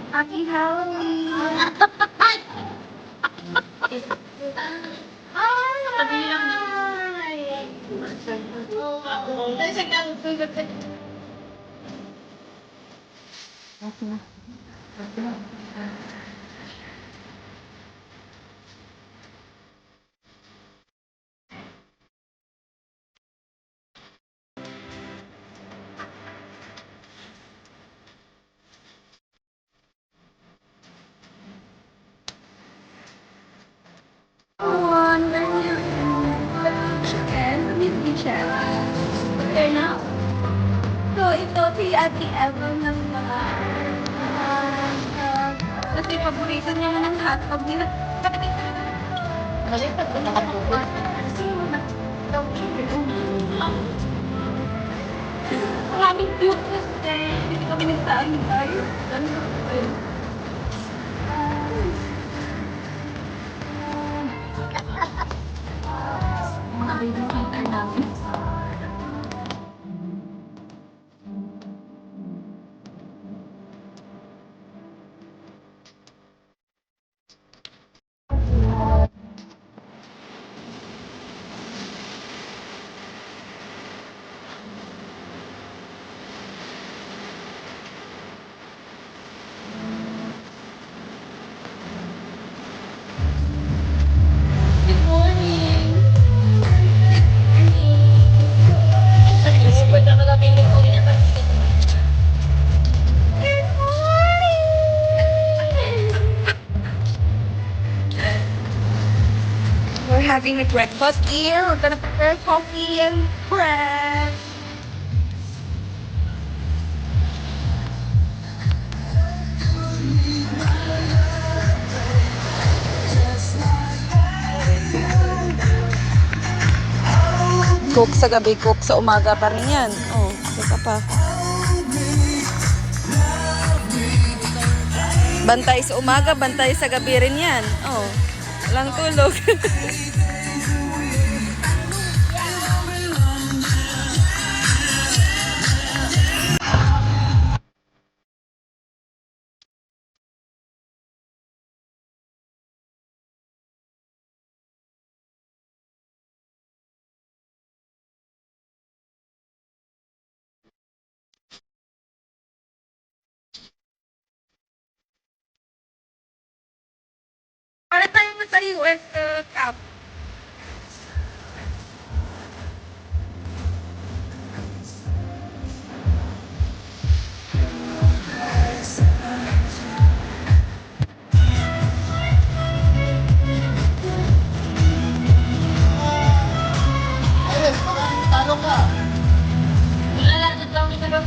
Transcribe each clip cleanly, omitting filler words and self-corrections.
Happy Halloween! Okay na. So, ito si Ate Eva ng mga kasi paborito niya ng hotdog nila. Baliktad ko nakatubig. Maraming cute kasi. Hindi kami nagsaing tayo. Ganun ko eh. Mga baby center namin. Good morning! At least, pwede ka lang piling ko yan. Good morning! We're having a breakfast here. We're gonna prepare coffee and bread. Cook sa gabi, cook sa umaga pa rin yan. Oh, isa pa. Bantay sa umaga, bantay sa gabi rin yan. Oh, walang tulog. Para tayo sa US Cup. Ayun, talo ka. Wala lang ito ang sarap.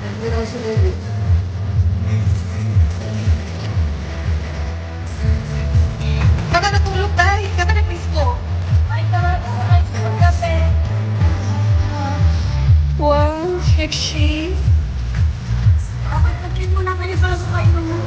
Hindi daw si David. Kaka natulog tayo. Kaka na-disco. Ay, magkape. Wow, sexy. Okay, pagkin mo na kayo para sa kayo mo.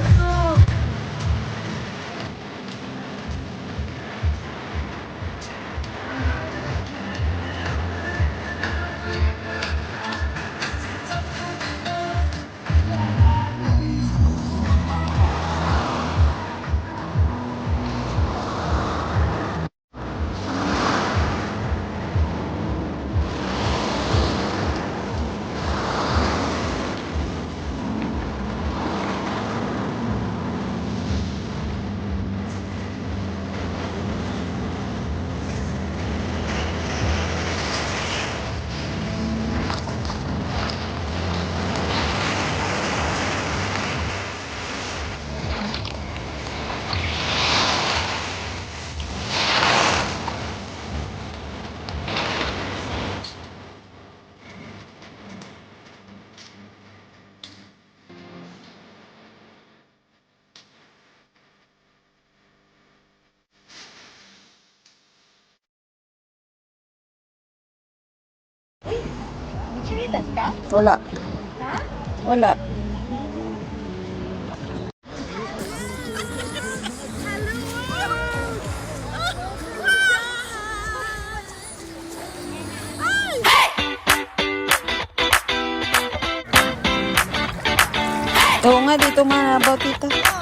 Chinitas ka? Wala. Ha? Wala. Oo nga, dito mahaba, tita.